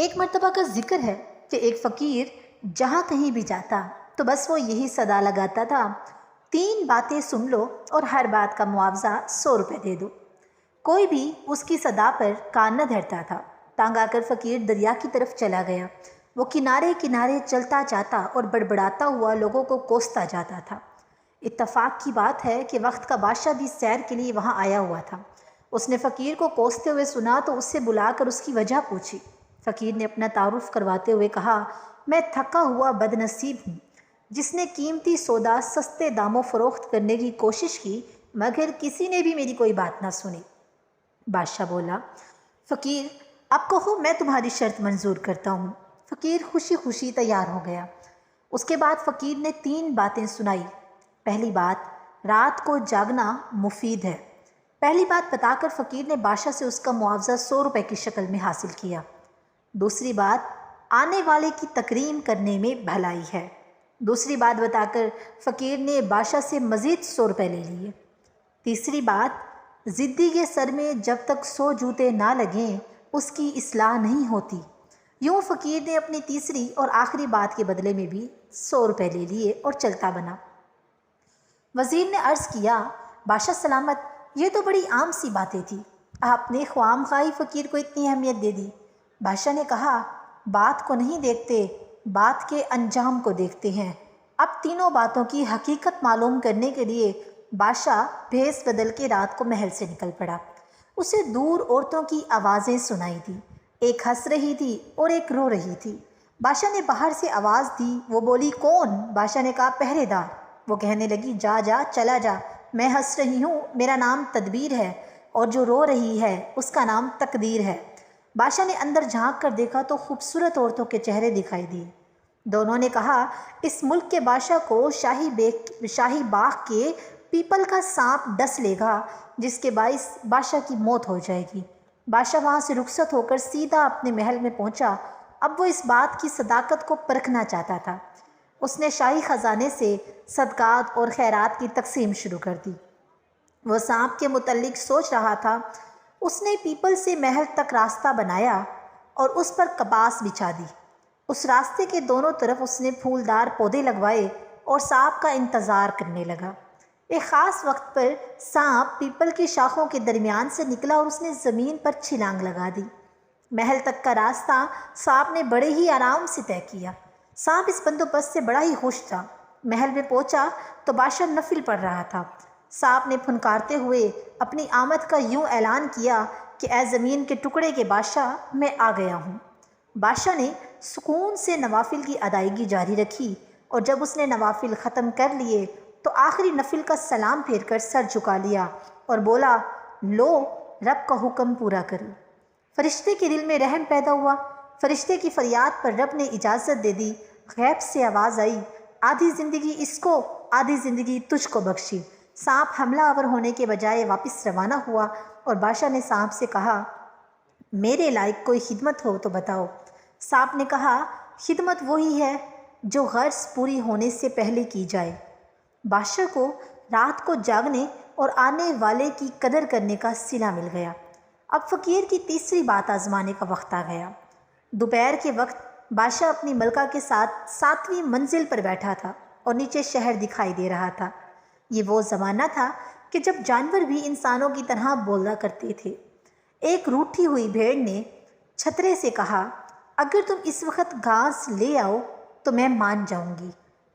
ایک مرتبہ کا ذکر ہے کہ ایک فقیر جہاں کہیں بھی جاتا تو بس وہ یہی صدا لگاتا تھا، 3 باتیں سن لو اور ہر بات کا معاوضہ 100 روپے دے دو۔ کوئی بھی اس کی صدا پر کان نہ دھرتا تھا۔ تانگ آ کر فقیر دریا کی طرف چلا گیا۔ وہ کنارے کنارے چلتا جاتا اور بڑبڑاتا ہوا لوگوں کو کوستا جاتا تھا۔ اتفاق کی بات ہے کہ وقت کا بادشاہ بھی سیر کے لیے وہاں آیا ہوا تھا۔ اس نے فقیر کو کوستے ہوئے سنا تو اس سے بلا کر اس کی وجہ پوچھی۔ فقیر نے اپنا تعارف کرواتے ہوئے کہا، میں تھکا ہوا بد نصیب ہوں جس نے قیمتی سودا سستے داموں فروخت کرنے کی کوشش کی مگر کسی نے بھی میری کوئی بات نہ سنی۔ بادشاہ بولا، فقیر اب کہو میں تمہاری شرط منظور کرتا ہوں۔ فقیر خوشی خوشی تیار ہو گیا۔ اس کے بعد فقیر نے 3 باتیں سنائی۔ پہلی بات، رات کو جاگنا مفید ہے۔ پہلی بات بتا کر فقیر نے بادشاہ سے اس کا معاوضہ 100 روپے کی شکل میں حاصل کیا۔ دوسری بات، آنے والے کی تکریم کرنے میں بھلائی ہے۔ دوسری بات بتا کر فقیر نے بادشاہ سے مزید 100 روپے لے لیے۔ تیسری بات، ضدی کے سر میں جب تک 100 جوتے نہ لگیں اس کی اصلاح نہیں ہوتی۔ یوں فقیر نے اپنی تیسری اور آخری بات کے بدلے میں بھی 100 روپے لے لیے اور چلتا بنا۔ وزیر نے عرض کیا، بادشاہ سلامت، یہ تو بڑی عام سی باتیں تھیں، آپ نے خواہ مخواہ فقیر کو اتنی اہمیت دے دی۔ بادشاہ نے کہا، بات کو نہیں دیکھتے، بات کے انجام کو دیکھتے ہیں۔ اب تینوں باتوں کی حقیقت معلوم کرنے کے لیے بادشاہ بھیس بدل کے رات کو محل سے نکل پڑا۔ اسے دور عورتوں کی آوازیں سنائی دی، ایک ہنس رہی تھی اور ایک رو رہی تھی۔ بادشاہ نے باہر سے آواز دی، وہ بولی، کون؟ بادشاہ نے کہا، پہرے دار۔ وہ کہنے لگی، جا جا چلا جا، میں ہنس رہی ہوں، میرا نام تدبیر ہے، اور جو رو رہی ہے اس کا نام تقدیر ہے۔ بادشاہ نے اندر جھانک کر دیکھا تو خوبصورت عورتوں کے چہرے دکھائی دیے۔ دونوں نے کہا، اس ملک کے بادشاہ کو شاہی باغ کے پیپل کا سانپ ڈس لے گا جس کے باعث بادشاہ کی موت ہو جائے گی۔ بادشاہ وہاں سے رخصت ہو کر سیدھا اپنے محل میں پہنچا۔ اب وہ اس بات کی صداقت کو پرکھنا چاہتا تھا۔ اس نے شاہی خزانے سے صدقات اور خیرات کی تقسیم شروع کر دی۔ وہ سانپ کے متعلق سوچ رہا تھا۔ اس نے پیپل سے محل تک راستہ بنایا اور اس پر کپاس بچھا دی۔ اس راستے کے دونوں طرف اس نے پھولدار پودے لگوائے اور سانپ کا انتظار کرنے لگا۔ ایک خاص وقت پر سانپ پیپل کی شاخوں کے درمیان سے نکلا اور اس نے زمین پر چھلانگ لگا دی۔ محل تک کا راستہ سانپ نے بڑے ہی آرام سے طے کیا۔ سانپ اس بندوبست سے بڑا ہی خوش تھا۔ محل میں پہنچا تو بادشاہ نفل پڑھ رہا تھا۔ سانپ نے پھنکارتے ہوئے اپنی آمد کا یوں اعلان کیا کہ اے زمین کے ٹکڑے کے بادشاہ، میں آ گیا ہوں۔ بادشاہ نے سکون سے نوافل کی ادائیگی جاری رکھی اور جب اس نے نوافل ختم کر لیے تو آخری نفل کا سلام پھیر کر سر جھکا لیا اور بولا، لو رب کا حکم پورا کرو۔ فرشتے کے دل میں رحم پیدا ہوا۔ فرشتے کی فریاد پر رب نے اجازت دے دی۔ غیب سے آواز آئی، آدھی زندگی اس کو، آدھی زندگی تجھ کو بخشی۔ سانپ حملہ آور ہونے کے بجائے واپس روانہ ہوا اور بادشاہ نے سانپ سے کہا، میرے لائق کوئی خدمت ہو تو بتاؤ۔ سانپ نے کہا، خدمت وہی ہے جو غرض پوری ہونے سے پہلے کی جائے۔ بادشاہ کو رات کو جاگنے اور آنے والے کی قدر کرنے کا صلہ مل گیا۔ اب فقیر کی تیسری بات آزمانے کا وقت آ گیا۔ دوپہر کے وقت بادشاہ اپنی ملکہ کے ساتھ 7ویں منزل پر بیٹھا تھا اور نیچے شہر دکھائی دے رہا تھا۔ یہ وہ زمانہ تھا کہ جب جانور بھی انسانوں کی طرح بولا کرتے تھے۔ ایک روٹھی ہوئی بھیڑ نے چھترے سے کہا، اگر تم اس وقت گھاس لے آؤ تو میں مان جاؤں گی۔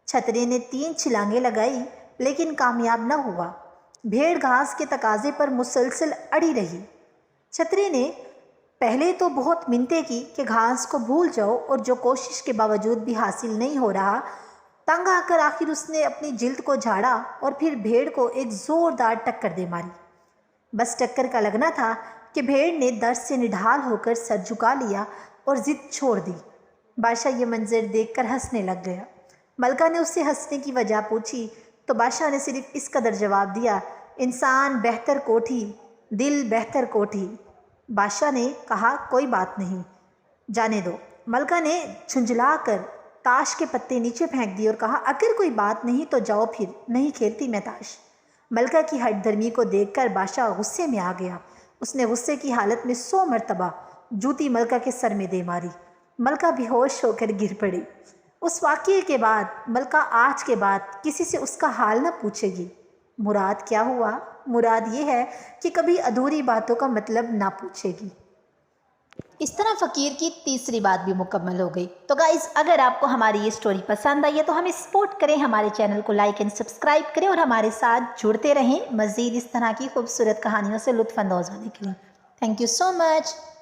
چھترے نے 3 چھلانگیں لگائی لیکن کامیاب نہ ہوا۔ بھیڑ گھاس کے تقاضے پر مسلسل اڑی رہی۔ چھترے نے پہلے تو بہت منتیں کی کہ گھاس کو بھول جاؤ اور جو کوشش کے باوجود بھی حاصل نہیں ہو رہا، تنگ آ کر آخر اس نے اپنی جلد کو جھاڑا اور پھر بھیڑ کو ایک زوردار ٹکر دے ماری۔ بس ٹکر کا لگنا تھا کہ بھیڑ نے درد سے نڈھال ہو کر سر جھکا لیا اور ضد چھوڑ دی۔ بادشاہ یہ منظر دیکھ کر ہنسنے لگ گیا۔ ملکہ نے اس سے ہنسنے کی وجہ پوچھی تو بادشاہ نے صرف اس قدر جواب دیا، انسان بہتر کوٹھی، دل بہتر کوٹھی۔ بادشاہ نے کہا، کوئی بات نہیں، جانے دو۔ ملکہ نے جھنجھلا کر تاش کے پتے نیچے پھینک دیے اور کہا، اگر کوئی بات نہیں تو جاؤ، پھر نہیں کھیلتی میں تاش۔ ملکہ کی ہٹ دھرمی کو دیکھ کر بادشاہ غصے میں آ گیا۔ اس نے غصے کی حالت میں 100 مرتبہ جوتی ملکہ کے سر میں دے ماری۔ ملکہ بے ہوش ہو کر گر پڑی۔ اس واقعے کے بعد ملکہ آج کے بعد کسی سے اس کا حال نہ پوچھے گی۔ مراد کیا ہوا؟ مراد یہ ہے کہ کبھی ادھوری باتوں کا مطلب نہ پوچھے گی۔ اس طرح فقیر کی تیسری بات بھی مکمل ہو گئی۔ تو گائز، اگر آپ کو ہماری یہ سٹوری پسند آئی ہے تو ہمیں سپورٹ کریں، ہمارے چینل کو لائک اینڈ سبسکرائب کریں اور ہمارے ساتھ جڑتے رہیں مزید اس طرح کی خوبصورت کہانیوں سے لطف اندوز ہونے کے لیے۔ Thank you so much.